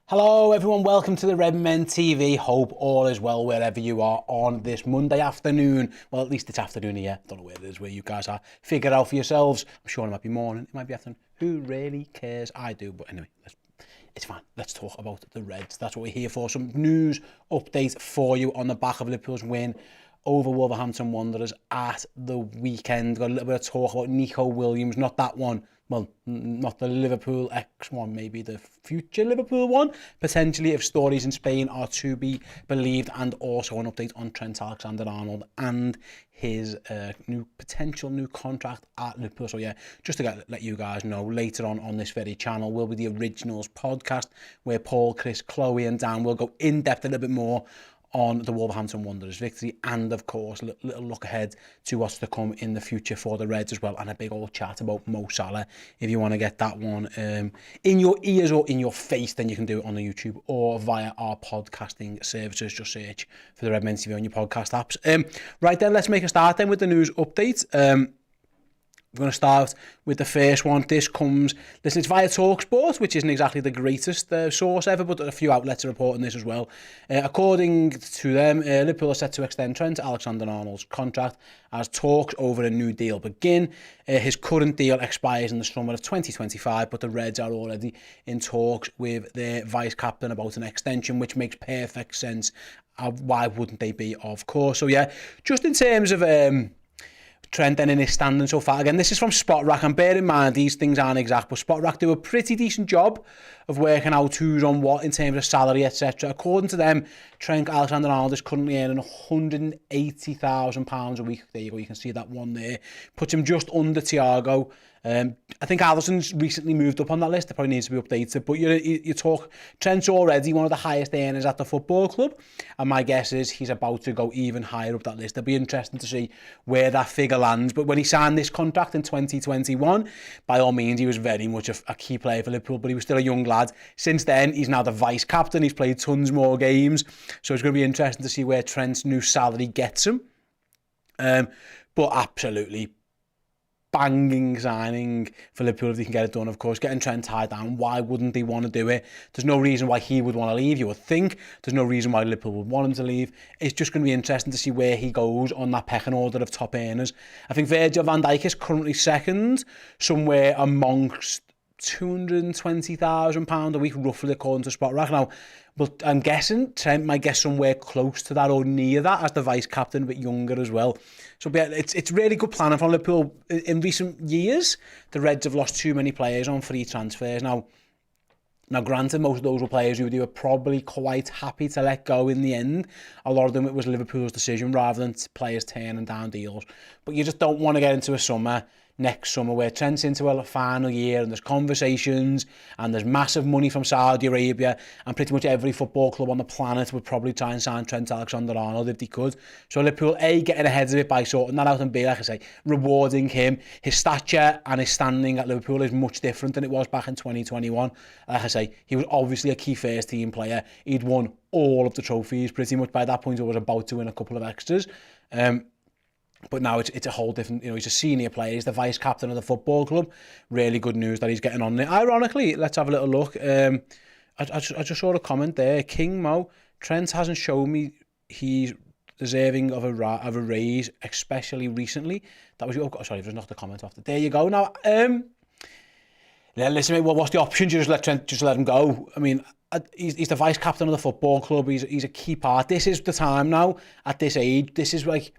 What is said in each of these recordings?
Hello everyone, welcome to the Redmen TV. Hope all is well wherever you are on this Monday afternoon. Well, at least it's afternoon here. Don't know where it is, where you guys are. Figure it out for yourselves. I'm sure it might be morning, it might be afternoon. Who really cares? I do, but anyway, it's fine. Let's talk about the Reds. That's what we're here for. Some news update for you on the back of Liverpool's win over Wolverhampton Wanderers at the weekend. Got a little bit of talk about Nico Williams, not that one. Well, not the Liverpool X one, maybe the future Liverpool one, potentially, if stories in Spain are to be believed, and also an update on Trent Alexander-Arnold and his potential new contract at Liverpool. So yeah, just to let you guys know, later on this very channel will be the Originals podcast, where Paul, Chris, Chloe and Dan will go in depth a little bit more on the Wolverhampton Wanderers victory, and of course a little look ahead to what's to come in the future for the Reds as well, and a big old chat about Mo Salah. If you want to get that one in your ears or in your face, then you can do it on the YouTube or via our podcasting services. Just search for the Redmen TV on your podcast apps. Right then, let's make a start then with the news update. We're going to start with the first one. This comes, listen, it's via TalkSport, which isn't exactly the greatest source ever, but a few outlets are reporting this as well. According to them, Liverpool are set to extend Trent Alexander-Arnold's contract as talks over a new deal begin. His current deal expires in the summer of 2025, but the Reds are already in talks with their vice-captain about an extension, which makes perfect sense. Why wouldn't they be, of course? So yeah, just in terms of Trent then in his standing so far. Again, this is from SpotRack, and bear in mind these things aren't exact, but SpotRack do a pretty decent job of working out who's on what in terms of salary, etc. According to them, Trent Alexander-Arnold is currently earning £180,000 a week. There you go, you can see that one there. Puts him just under Thiago. I think Alisson's recently moved up on that list. It probably needs to be updated. But you talk, Trent's already one of the highest earners at the football club. And my guess is he's about to go even higher up that list. It'll be interesting to see where that figure lands. But when he signed this contract in 2021, by all means, he was very much a key player for Liverpool. But he was still a young lad. Since then, he's now the vice-captain. He's played tons more games. So it's going to be interesting to see where Trent's new salary gets him. But absolutely banging signing for Liverpool if they can get it done. Of course, getting Trent tied down, why wouldn't they want to do it? There's no reason why he would want to leave, you would think. There's no reason why Liverpool would want him to leave. It's just going to be interesting to see where he goes on that pecking order of top earners. I think Virgil van Dijk is currently second, somewhere amongst £220,000 a week, roughly, according to SpotRack. Now, but I'm guessing Trent might get somewhere close to that or near that as the vice-captain, a bit younger as well. So yeah, it's really good planning from Liverpool. In recent years, the Reds have lost too many players on free transfers. Now granted, most of those were players who they were probably quite happy to let go in the end. A lot of them, it was Liverpool's decision rather than players turning down deals. But you just don't want to get into a next summer where Trent's into a final year and there's conversations and there's massive money from Saudi Arabia, and pretty much every football club on the planet would probably try and sign Trent Alexander-Arnold if they could. So Liverpool, A, getting ahead of it by sorting that out, and B, like I say, rewarding him. His stature and his standing at Liverpool is much different than it was back in 2021. Like I say, he was obviously a key first team player. He'd won all of the trophies pretty much by that point. He was about to win a couple of extras. But now it's a whole different, he's a senior player. He's the vice-captain of the football club. Really good news that he's getting on there. Ironically, let's have a little look. I just saw a comment there. King Mo, Trent hasn't shown me he's deserving of a raise, especially recently. That was sorry, there's not the comment after. There you go. Now, listen, mate, well, what's the option? You just let him go. I mean, he's the vice-captain of the football club. He's a key part. This is the time now, at this age. This is like,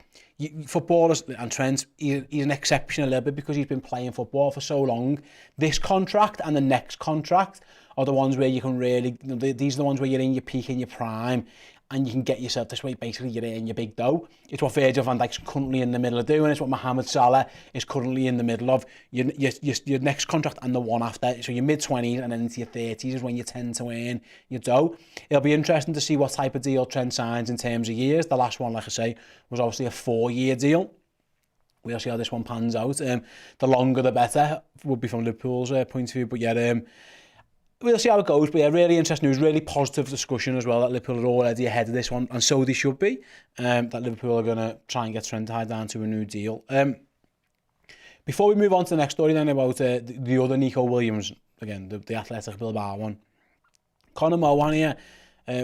footballers, and Trent, he's an exception a little bit because he's been playing football for so long. This contract and the next contract are the ones where you can really, these are the ones where you're in your peak, in your prime, and you can get yourself this way. Basically, you're in your big dough. It's what Virgil van Dijk's currently in the middle of doing. It's what Mohamed Salah is currently in the middle of. Your next contract and the one after. So your mid-20s and then into your 30s is when you tend to earn your dough. It'll be interesting to see what type of deal Trent signs in terms of years. The last one, like I say, was obviously a 4-year deal. We'll see how this one pans out. The longer the better, would be from Liverpool's point of view. But yeah, we'll see how it goes. But yeah, really interesting news, really positive discussion as well, that Liverpool are already ahead of this one, and so they should be, that Liverpool are going to try and get Trent tied down to a new deal. Before we move on to the next story then about the other Nico Williams, again, the Athletic Bilbao one, Conor Mohan here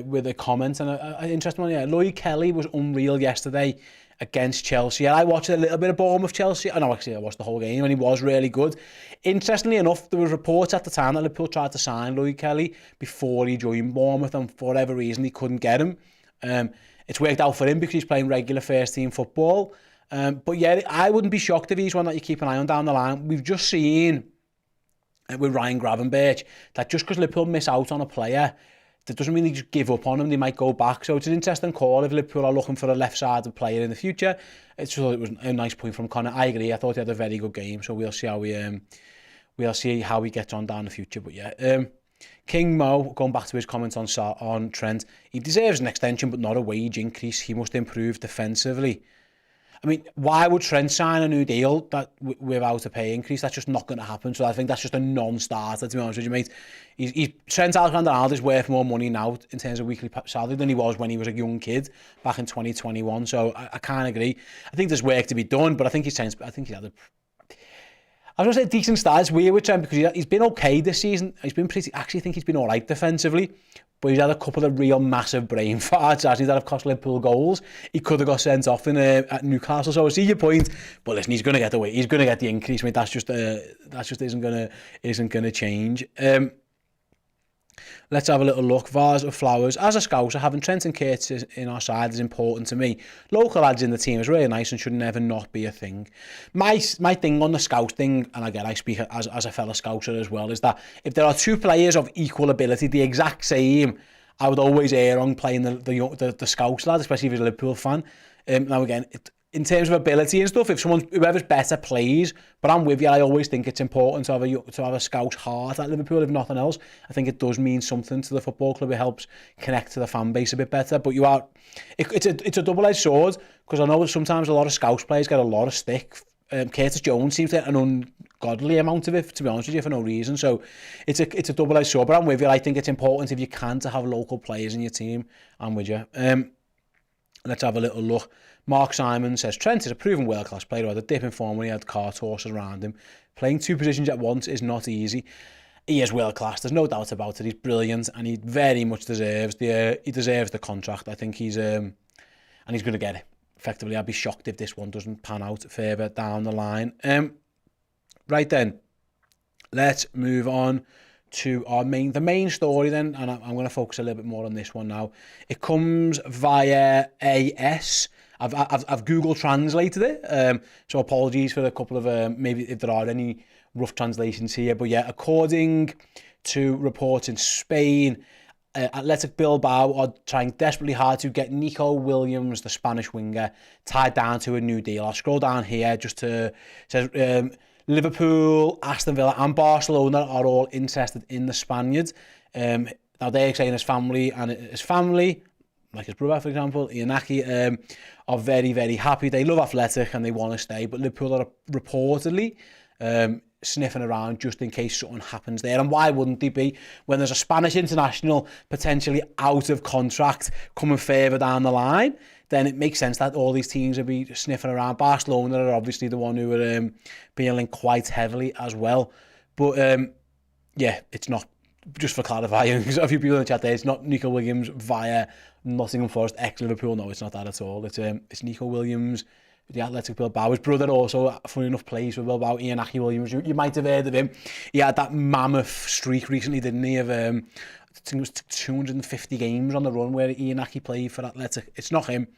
with a comment, and an interesting one here. Lloyd Kelly was unreal yesterday against Chelsea. I watched a little bit of Bournemouth Chelsea. No, actually, I watched the whole game, and he was really good. Interestingly enough, there was reports at the time that Liverpool tried to sign Lloyd Kelly before he joined Bournemouth, and for whatever reason, he couldn't get him. It's worked out for him because he's playing regular first-team football. But yeah, I wouldn't be shocked if he's one that you keep an eye on down the line. We've just seen with Ryan Gravenberch that just because Liverpool miss out on a player, that doesn't mean they just give up on him. They might go back. So it's an interesting call if Liverpool are looking for a left-sided player in the future. It was a nice point from Conor. I agree. I thought he had a very good game. So we'll see how he gets on down the future. But yeah, King Mo, going back to his comments on Trent, he deserves an extension but not a wage increase. He must improve defensively. I mean, why would Trent sign a new deal without a pay increase? That's just not going to happen. So I think that's just a non-starter, to be honest with you, mate. Trent Alexander-Arnold is worth more money now in terms of weekly salary than he was when he was a young kid back in 2021. So I can't agree. I think there's work to be done, but I think he's had I was going to say decent start. It's weird with Trent because he's been okay this season. I actually think he's been all right defensively. But he's had a couple of real massive brain farts, actually, that have cost Liverpool goals. He could have got sent off at Newcastle. So I see your point. But listen, he's going to get the weight. He's going to get the increase. I mean, that just isn't going to change. Let's have a little look. Vase of flowers. As a scouser, having Trent and Curtis in our side is important to me. Local lads in the team is really nice and should never not be a thing. My thing on the scout thing, and again I speak as a fellow scouser as well, is that if there are two players of equal ability, the exact same, I would always err on playing the scouts lad, especially if he's a Liverpool fan. Now again, in terms of ability and stuff, if whoever's better plays, but I'm with you, I always think it's important to have a scout heart at Liverpool, if nothing else. I think it does mean something to the football club. It helps connect to the fan base a bit better. But it's a double-edged sword, because I know sometimes a lot of scouts players get a lot of stick. Curtis Jones seems to get an ungodly amount of it, to be honest with you, for no reason. So it's a double-edged sword, but I'm with you. I think it's important, if you can, to have local players in your team. I'm with you. Let's have a little look. Mark Simon says, Trent is a proven world-class player who had a dip in form when he had cart horses around him. Playing two positions at once is not easy. He is world-class, there's no doubt about it. He's brilliant, and he very much deserves the contract. I think and he's going to get it. Effectively, I'd be shocked if this one doesn't pan out further down the line. Right then, let's move on to the main story then, and I'm going to focus a little bit more on this one now. It comes via AS. I've Google translated it, so apologies for a couple of maybe if there are any rough translations here, but yeah, according to reports in Spain, Athletic Bilbao are trying desperately hard to get Nico Williams, the Spanish winger, tied down to a new deal. I'll scroll down here just to says Liverpool, Aston Villa and Barcelona are all interested in the Spaniard. Now they're saying his family, like his brother, for example, Iñaki, are very, very happy. They love Athletic and they want to stay, but Liverpool are reportedly sniffing around just in case something happens there. And why wouldn't they be, when there's a Spanish international potentially out of contract coming further down the line? Then it makes sense that all these teams will be sniffing around. Barcelona are obviously the one who are being linked quite heavily as well. But yeah, it's not, just for clarifying, because a few people in the chat there, it's not Nico Williams via Nottingham Forest ex-Liverpool. No, it's not that at all. It's Nico Williams, the Athletic Bilbao. His brother also, funny enough, plays for Bilbao, Iñaki Williams. You might have heard of him. He had that mammoth streak recently, didn't he, of I think it was 250 games on the run where Iñaki played for Athletic. It's not him.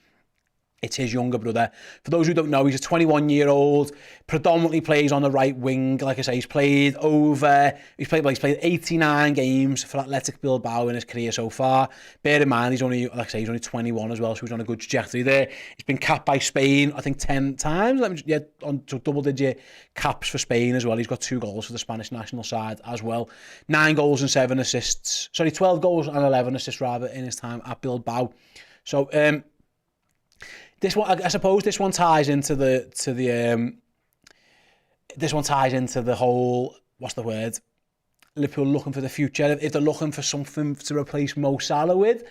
It's his younger brother. For those who don't know, he's a 21-year-old, predominantly plays on the right wing. Like I say, he's played 89 games for Athletic Bilbao in his career so far. Bear in mind, he's only 21 as well, so he's on a good trajectory there. He's been capped by Spain, I think 10 times. On double-digit caps for Spain as well. He's got 2 goals for the Spanish national side as well. 9 goals and 7 assists. 12 goals and 11 assists rather in his time at Bilbao. So, this one, I suppose, this one ties into the whole, what's the word? Liverpool looking for the future. If they're looking for something to replace Mo Salah with,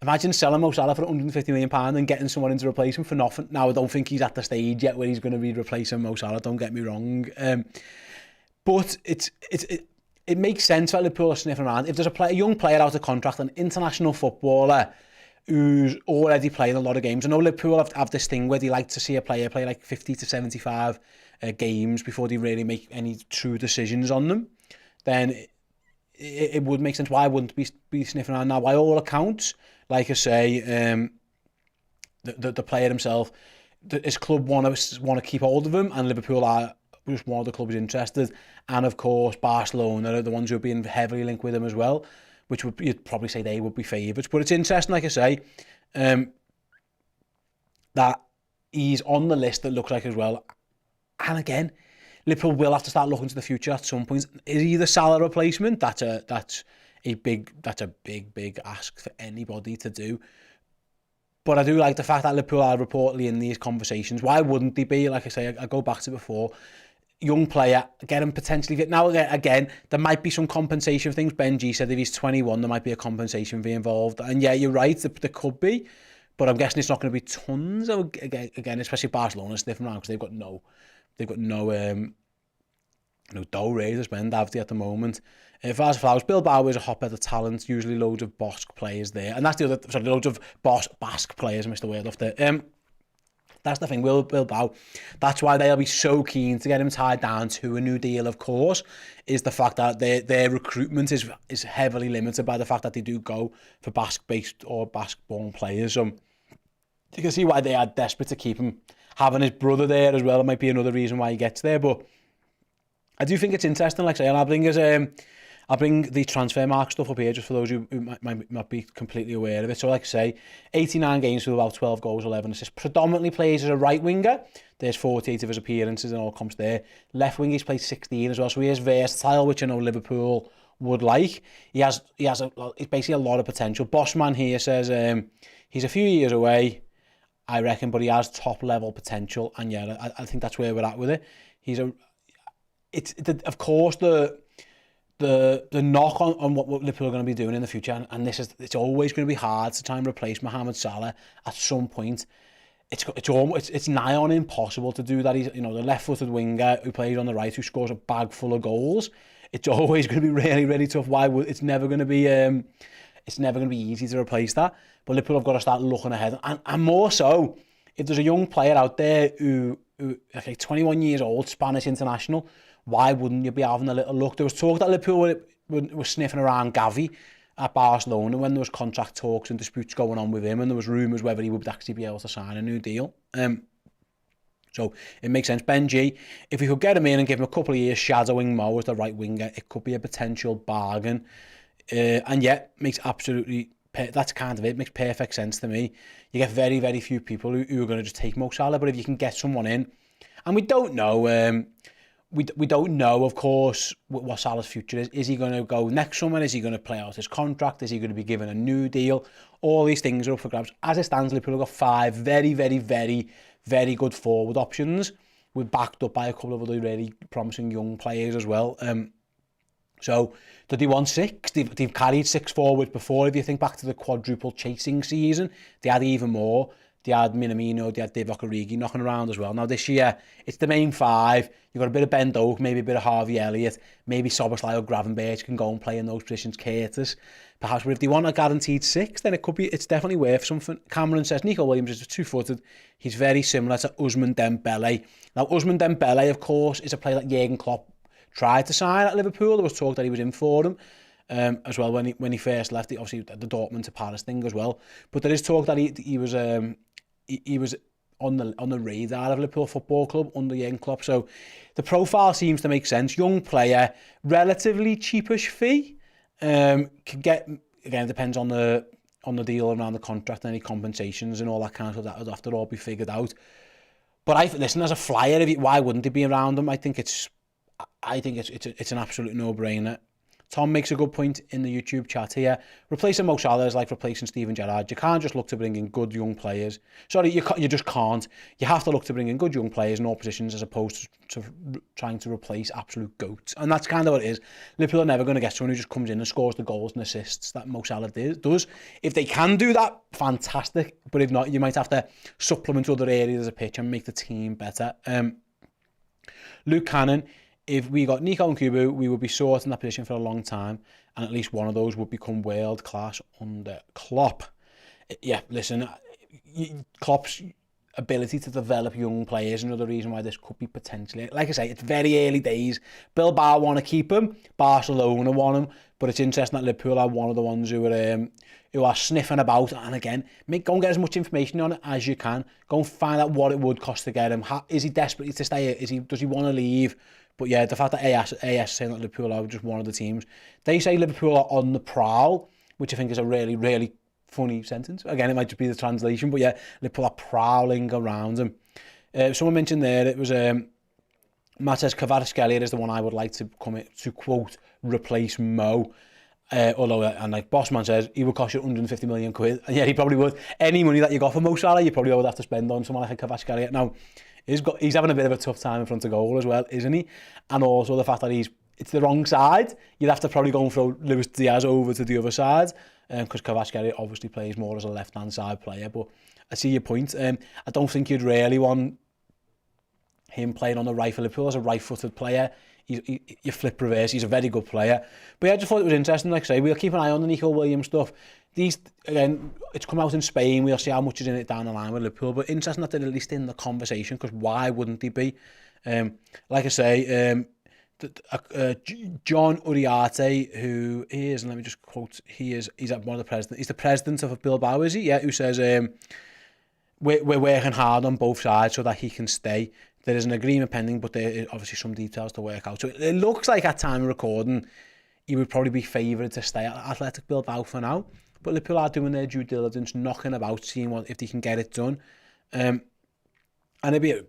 imagine selling Mo Salah for £150 million and getting someone in to replace him for nothing. Now, I don't think he's at the stage yet where he's going to be replacing Mo Salah. Don't get me wrong, but it makes sense for Liverpool sniffing around. If there's a young player out of contract, an international footballer who's already playing a lot of games. I know Liverpool have this thing where they like to see a player play like 50 to 75 games before they really make any true decisions on them. Then it would make sense. Why wouldn't be sniffing around now? By all accounts, like I say, the player himself, his club want to keep hold of him, and Liverpool are just one of the clubs interested, and of course Barcelona are the ones who are being heavily linked with him as well, which you'd probably say they would be favourites. But it's interesting, like I say, that he's on the list that looks like as well. And again, Liverpool will have to start looking to the future at some point. Is he the Salah replacement? That's a big ask for anybody to do. But I do like the fact that Liverpool are reportedly in these conversations. Why wouldn't they be? Like I say, I go back to before. Young player, get him potentially fit. Now, again, there might be some compensation things. Benji said if he's 21, there might be a compensation fee involved. And yeah, you're right, there could be. But I'm guessing it's not going to be tons. Again, especially Barcelona sniffing around because they've got no dough really to spend, have they, at the moment. As Flowers, Bilbao is a hotbed of talent, usually loads of Basque players there. And that's the other, sorry, loads of Basque players, I missed the word off there. That's the thing, Bilbao. That's why they'll be so keen to get him tied down to a new deal, of course, is the fact that their recruitment is heavily limited by the fact that they do go for Basque-based or Basque-born players. So you can see why they are desperate to keep him. Having his brother there as well, it might be another reason why he gets there. But I do think it's interesting, like I say, and I'll bring the transfer mark stuff up here just for those who might not be completely aware of it. So like I say, 89 games with about 12 goals, 11 assists. Predominantly plays as a right winger. There's 48 of his appearances and all comps there. Left wing, he's played 16 as well. So he is versatile, which I know Liverpool would like. He's basically a lot of potential. Bossman here says he's a few years away, I reckon, but he has top level potential. And yeah, I think that's where we're at with it. Of course, the knock on what Liverpool are going to be doing in the future, and it's always going to be hard to try and replace Mohamed Salah at some point. It's nigh on impossible to do that. He's the left-footed winger who plays on the right, who scores a bag full of goals. It's always going to be really, really tough. It's never going to be easy to replace that. But Liverpool have got to start looking ahead, and more so if there's a young player out there who 21 years old, Spanish international. Why wouldn't you be having a little look? There was talk that Liverpool were sniffing around Gavi at Barcelona when there was contract talks and disputes going on with him, and there was rumours whether he would actually be able to sign a new deal. So it makes sense. Benji, if we could get him in and give him a couple of years shadowing Mo as the right winger, it could be a potential bargain. And yet, that's kind of it. Makes perfect sense to me. You get very, very few people who are going to just take Mo Salah, but if you can get someone in, and we don't know. We don't know, of course, what Salah's future is. Is he going to go next summer? Is he going to play out his contract? Is he going to be given a new deal? All these things are up for grabs. As it stands, Liverpool have got 5 very, very, very, very good forward options. We're backed up by a couple of other really promising young players as well. So, did they want 6? They've carried 6 forwards before. If you think back to the quadruple chasing season, they had even more. They had Minamino, they had Divock Origi knocking around as well. Now this year, it's the main 5. You've got a bit of Ben Doak, maybe a bit of Harvey Elliott, maybe Szoboszlai or Gravenberch can go and play in those positions, Curtis. Perhaps, but if they want a guaranteed 6, then it's definitely worth something. Cameron says, Nico Williams is 2-footed. He's very similar to Ousmane Dembele. Now, Ousmane Dembele, of course, is a player that Jurgen Klopp tried to sign at Liverpool. There was talk that he was in for them. As well when he first left, obviously the Dortmund to Paris thing as well. But there is talk that he was on the radar of Liverpool Football Club under Jurgen Klopp. So the profile seems to make sense. Young player, relatively cheapish fee. Can get, again, it depends on the deal around the contract and any compensations and all that kind of stuff. That would have to all be figured out. But listen, as a flyer, why wouldn't he be around them? I think it's an absolute no-brainer. Tom makes a good point in the YouTube chat here. Replacing Mo Salah is like replacing Steven Gerrard. You can't just look to bring in good young players. Sorry, you just can't. You have to look to bring in good young players in all positions as opposed to trying to replace absolute goats. And that's kind of what it is. Liverpool are never going to get someone who just comes in and scores the goals and assists that Mo Salah does. If they can do that, fantastic. But if not, you might have to supplement other areas of the pitch and make the team better. Luke Cannon, if we got Nico and Kubu, we would be sorting that position for a long time, and at least one of those would become world class under Klopp. Yeah, listen, Klopp's ability to develop young players, another reason why this could be potentially, like I say, it's very early days. Bilbao want to keep him, Barcelona want him, but it's interesting that Liverpool are one of the ones who are sniffing about. And again, go and get as much information on it as you can. Go and find out what it would cost to get him. Is he desperate to stay? Does he want to leave? But yeah, the fact that AS saying that Liverpool are just one of the teams. They say Liverpool are on the prowl, which I think is a really, really funny sentence. Again, it might just be the translation, but yeah, Liverpool are prowling around him. Someone mentioned there, it was Matt says Kvaratskhelia is the one I would like to come in, to quote, replace Mo. Although, and like Bossman says, he would cost you 150 million quid. And yeah, he probably would. Any money that you got for Mo Salah, you probably would have to spend on someone like a Kvaratskhelia. Now, he's having a bit of a tough time in front of goal as well, isn't he? And also the fact that it's the wrong side. You'd have to probably go and throw Luis Diaz over to the other side, because Kvaratskhelia obviously plays more as a left-hand side player. But I see your point. I don't think you'd really want him playing on the right for Liverpool as a right-footed player. You flip reverse, he's a very good player. But yeah, I just thought it was interesting. Like I say, we'll keep an eye on the Nico Williams stuff. Again, it's come out in Spain. We'll see how much is in it down the line with Liverpool. But interesting that they're at least in the conversation, because why wouldn't they be? Like I say, John Uriarte, who is, and let me just quote, he's one of the president. He's the president of Bilbao, is he? Yeah, who says we're working hard on both sides so that he can stay. There is an agreement pending, but there is obviously some details to work out. So it looks like at time of recording, he would probably be favoured to stay at Athletic Bilbao for now. But Liverpool are doing their due diligence, knocking about, seeing if they can get it done. And it'd be,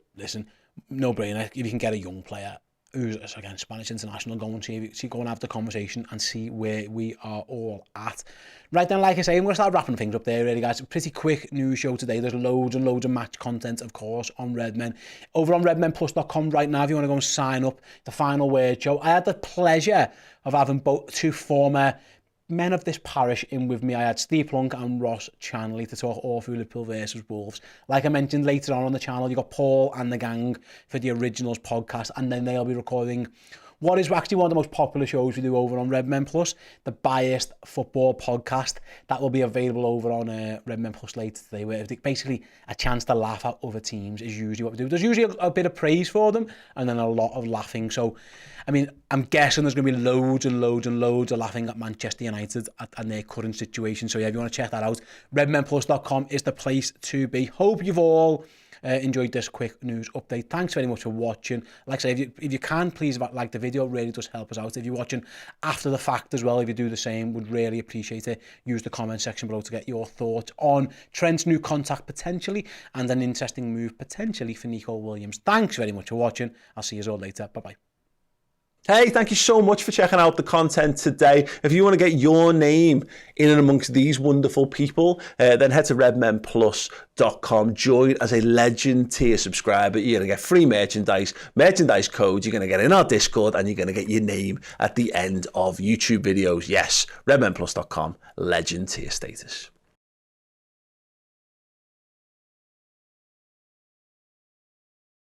no-brainer if you can get a young player who's, again, Spanish international, go and have the conversation and see where we are all at. Right then, like I say, I'm going to start wrapping things up there, really, guys. A pretty quick news show today. There's loads and loads of match content, of course, on Redmen. Over on redmenplus.com right now, if you want to go and sign up, the Final Word show. I had the pleasure of having two former men of this parish in with me. I had Steve Plunk and Ross Chanley to talk all through Liverpool versus Wolves. Like I mentioned later on the channel, you got Paul and the gang for the Originals podcast, and then they'll be recording what is actually one of the most popular shows we do over on Redmen Plus, the Biased Football Podcast. That will be available over on Redmen Plus later today, where basically a chance to laugh at other teams is usually what we do. There's usually a bit of praise for them, and then a lot of laughing. So, I mean, I'm guessing there's going to be loads and loads and loads of laughing at Manchester United and their current situation. So yeah, if you want to check that out, redmenplus.com is the place to be. Hope you've all enjoyed this quick news update. Thanks very much for watching. Like I say, if you can, please like the video. It really does help us out. If you're watching after the fact as well, if you do the same, would really appreciate it. Use the comment section below to get your thoughts on Trent's new contact potentially, and an interesting move potentially for Nico Williams. Thanks very much for watching. I'll see you all later. Bye-bye. Hey, thank you so much for checking out the content today. If you want to get your name in and amongst these wonderful people, then head to redmenplus.com. Join as a Legend tier subscriber. You're going to get free merchandise codes. You're going to get in our Discord, and you're going to get your name at the end of YouTube videos. Yes, redmenplus.com, Legend tier status.